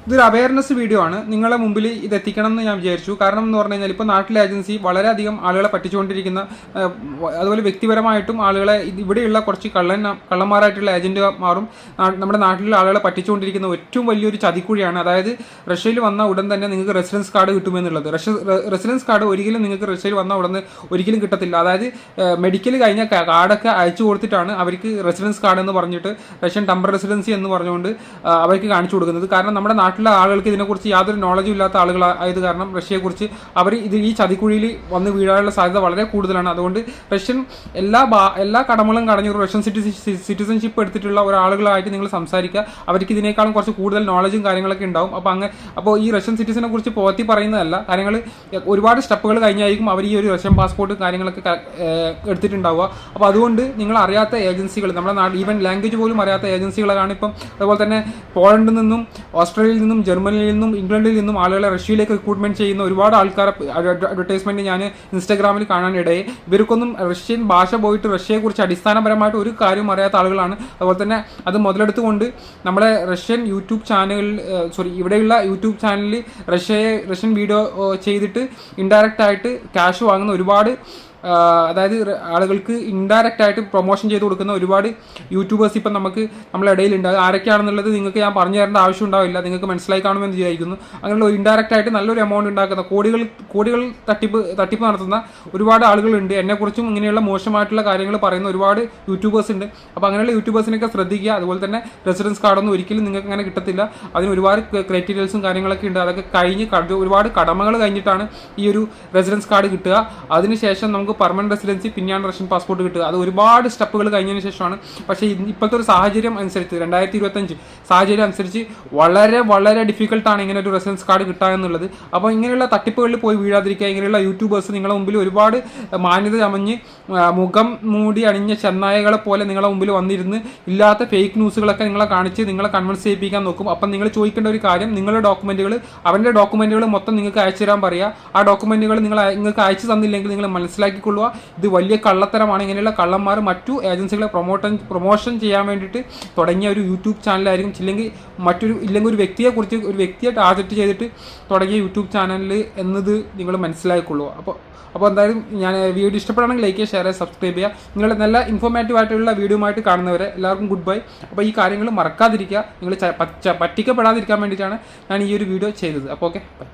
ഇതൊരു awareness video ആണ്, നിങ്ങളെ മുമ്പിൽ ഇത് എത്തിക്കണം എന്ന് ഞാൻ വിചാരിച്ചു. കാരണം എന്ന് പറഞ്ഞു കഴിഞ്ഞാൽ ഇപ്പോൾ നാട്ടിലെ ഏജൻസി വളരെയധികം ആളുകളെ പറ്റിച്ചുകൊണ്ടിരിക്കുന്ന, അതുപോലെ വ്യക്തിപരമായിട്ടും ആളുകളെ ഇവിടെയുള്ള കുറച്ച് കള്ളന്മാരായിട്ടുള്ള ഏജന്റുമാരും നമ്മുടെ നാട്ടിലുള്ള ആളുകളെ പറ്റിച്ചുകൊണ്ടിരിക്കുന്ന ഏറ്റവും വലിയൊരു ചതിക്കുഴിയാണ്. അതായത് റഷ്യയിൽ വന്ന ഉടൻ തന്നെ നിങ്ങൾക്ക് റെസിഡൻസ് കാർഡ് കിട്ടുമെന്നുള്ളത്. റെസിഡൻസ് കാർഡ് ഒരിക്കലും നിങ്ങൾക്ക് റഷ്യയിൽ വന്ന ഉടനെ ഒരിക്കലും കിട്ടത്തില്ല. അതായത് മെഡിക്കൽ കഴിഞ്ഞ കാർഡൊക്കെ അയച്ചു കൊടുത്തിട്ടാണ് അവർക്ക് റെസിഡൻസ് കാർഡ് എന്ന് പറഞ്ഞിട്ട് റഷ്യൻ ടെമ്പററി റെസിഡൻസി എന്ന് പറഞ്ഞുകൊണ്ട് അവർക്ക് കാണിച്ചു കൊടുക്കുന്നത്. കാരണം നമ്മുടെ നാട്ടിലെ ആളുകൾക്ക് ഇതിനെക്കുറിച്ച് യാതൊരു നോളജും ഇല്ലാത്ത ആളുകളായത് കാരണം റഷ്യയെക്കുറിച്ച് അവർ ഈ ചതിക്കുഴിയിൽ വന്ന് വീഴാനുള്ള സാധ്യത വളരെ കൂടുതലാണ്. അതുകൊണ്ട് റഷ്യൻ എല്ലാ കടമകളും കടഞ്ഞ ഒരു റഷ്യൻ സിറ്റിസൺഷിപ്പ് എടുത്തിട്ടുള്ള ഒരാളുകളായിട്ട് നിങ്ങൾ സംസാരിക്കുക. അവർക്ക് ഇതിനേക്കാളും കുറച്ച് കൂടുതൽ നോളജും കാര്യങ്ങളൊക്കെ ഉണ്ടാവും. അപ്പോൾ ഈ റഷ്യൻ സിറ്റിസനെ കുറിച്ച് പോറ്റി പറയുന്നതല്ല, കാര്യങ്ങൾ ഒരുപാട് സ്റ്റെപ്പുകൾ കഴിഞ്ഞായിരിക്കും അവർ ഈ ഒരു റഷ്യൻ പാസ്പോർട്ട് കാര്യങ്ങളൊക്കെ എടുത്തിട്ടുണ്ടാവുക. അപ്പോൾ അതുകൊണ്ട് നിങ്ങൾ അറിയാത്ത ഏജൻസികൾ, നമ്മുടെ ഈവൻ ലാംഗ്വേജ് പോലും അറിയാത്ത ഏജൻസികളാണ് ഇപ്പം. അതുപോലെ തന്നെ പോളണ്ടിൽ നിന്നും, ഓസ്ട്രേലിയയിൽ നിന്നും, ജർമ്മനിയിൽ നിന്നും, ഇംഗ്ലണ്ടിൽ നിന്നും ആളുകളെ റഷ്യയിലേക്ക് റിക്രൂട്ട്മെന്റ് ചെയ്യുന്ന ഒരുപാട് ആൾക്കാരെ അഡ്വർടൈസ്മെന്റ് ഞാൻ ഇൻസ്റ്റാഗ്രാമിൽ കാണാനിടയെ. ഇവർക്കൊന്നും റഷ്യൻ ഭാഷ പോയിട്ട് റഷ്യയെക്കുറിച്ച് അടിസ്ഥാനപരമായിട്ട് ഒരു കാര്യം അറിയാത്ത ആളുകളാണ്. അതുപോലെ തന്നെ അത് മുതലെടുത്തുകൊണ്ട് നമ്മുടെ റഷ്യൻ യൂട്യൂബ് ചാനലുകളിൽ, ഇവിടെയുള്ള യൂട്യൂബ് ചാനലിൽ റഷ്യൻ വീഡിയോ ചെയ്തിട്ട് ഇൻഡയറക്റ്റ് ആയിട്ട് ക്യാഷ് വാങ്ങുന്ന ഒരുപാട്, അതായത് ആളുകൾക്ക് ഇൻഡയറക്റ്റ് ആയിട്ട് പ്രൊമോഷൻ ചെയ്ത് കൊടുക്കുന്ന ഒരുപാട് യൂട്യൂബേഴ്സ് ഇപ്പം നമ്മളെ ഇടയിലുണ്ട്. ആരൊക്കെയാണെന്നുള്ളത് നിങ്ങൾക്ക് ഞാൻ പറഞ്ഞു തരേണ്ട ആവശ്യം ഉണ്ടാവില്ല, നിങ്ങൾക്ക് മനസ്സിലായി കാണുമെന്ന് വിചാരിക്കുന്നു. അങ്ങനെയുള്ള ഇൻഡയറക്റ്റ് ആയിട്ട് നല്ലൊരു എമൗണ്ട് ഉണ്ടാക്കുന്ന, കോടികൾ തട്ടിപ്പ് നടത്തുന്ന ഒരുപാട് ആളുകളുണ്ട്. എന്നെക്കുറിച്ചും ഇങ്ങനെയുള്ള മോശമായിട്ടുള്ള കാര്യങ്ങൾ പറയുന്ന ഒരുപാട് യൂട്യൂബേഴ്സ് ഉണ്ട്. അപ്പോൾ അങ്ങനെയുള്ള യൂട്യൂബേഴ്സിനൊക്കെ ശ്രദ്ധിക്കുക. അതുപോലെ തന്നെ റെസിഡൻസ് കാർഡൊന്നും ഒരിക്കലും നിങ്ങൾക്ക് അങ്ങനെ കിട്ടത്തില്ല. അതിന് ഒരുപാട് ക്രൈറ്റീരിയൽസും കാര്യങ്ങളൊക്കെ ഉണ്ട്. അതൊക്കെ ഒരുപാട് കടമകൾ കഴിഞ്ഞിട്ടാണ് ഈ ഒരു റെസിഡൻസ് കാർഡ് കിട്ടുക. അതിനുശേഷം നമുക്ക് പെർമനന്റ് റെസിഡൻസി, പിന്നെയാണ് റഷ്യൻ പാസ്പോർട്ട് കിട്ടുക. അത് ഒരുപാട് സ്റ്റെപ്പുകൾ കഴിഞ്ഞതിന് ശേഷമാണ്. പക്ഷേ ഇപ്പോഴത്തെ ഒരു സാഹചര്യം അനുസരിച്ച് 2025 സാഹചര്യം അനുസരിച്ച് വളരെ വളരെ ഡിഫിക്കൽട്ടാണ് ഇങ്ങനെ ഒരു റെസിഡൻസ് കാർഡ് കിട്ടുക എന്നുള്ളത്. അപ്പോൾ ഇങ്ങനെയുള്ള തട്ടിപ്പുകളിൽ പോയി വീഴാതിരിക്കുക. ഇങ്ങനെയുള്ള യൂട്യൂബേഴ്സ് നിങ്ങളുടെ മുമ്പിൽ ഒരുപാട് മാന്യത ചമഞ്ഞ് മുഖം മൂടി അണിഞ്ഞ ചെന്നായകളെ പോലെ നിങ്ങളുടെ മുമ്പിൽ വന്നിരുന്ന് ഇല്ലാത്ത ഫേക്ക് ന്യൂസുകളൊക്കെ നിങ്ങളെ കാണിച്ച് നിങ്ങളെ കൺവിൻസ് ചെയ്യിപ്പിക്കാൻ നോക്കും. അപ്പം നിങ്ങൾ ചോദിക്കേണ്ട ഒരു കാര്യം, നിങ്ങളുടെ ഡോക്യുമെന്റുകൾ, അവരുടെ ഡോക്യുമെന്റുകൾ മൊത്തം നിങ്ങൾക്ക് അയച്ചു തരാൻ പറയുക. ആ ഡോക്യുമെന്റുകൾ നിങ്ങൾക്ക് അയച്ചു തന്നില്ലെങ്കിൽ നിങ്ങൾ മനസ്സിലാക്കിക്കൊള്ളുക, ഇത് വലിയ കള്ളത്തരമാണ്. ഇങ്ങനെയുള്ള കള്ളന്മാർ മറ്റു ഏജൻസികളെ പ്രൊമോഷൻ ചെയ്യാൻ വേണ്ടിയിട്ട് തുടങ്ങിയ ഒരു യൂട്യൂബ് ചാനലായിരിക്കും. ഇല്ലെങ്കിൽ ഒരു വ്യക്തിയെ ടാർഗറ്റ് ചെയ്തിട്ട് തുടങ്ങിയ യൂട്യൂബ് ചാനലിൽ എന്നത് നിങ്ങൾ മനസ്സിലാക്കിക്കൊള്ളുക. അപ്പോൾ എന്തായാലും ഞാൻ വീഡിയോ ഇഷ്ടപ്പെടുകയാണെങ്കിൽ ലൈക്ക് ചെയ്യുക, ഷെയർ ചെയ്യുക, സബ്സ്ക്രൈബ് ചെയ്യുക. നിങ്ങൾ നല്ല ഇൻഫോർമേറ്റീവ് ആയിട്ടുള്ള വീഡിയോയുമായിട്ട് കാണുന്നവരെ എല്ലാവർക്കും ഗുഡ് ബൈ. അപ്പോൾ ഈ കാര്യങ്ങൾ മറക്കാതിരിക്കുക. നിങ്ങൾ പറ്റിക്കപ്പെടാതിരിക്കാൻ വേണ്ടിയിട്ടാണ് ഞാൻ ഈ ഒരു വീഡിയോ ചെയ്തത്. അപ്പോൾ ഓക്കെ, ബൈ.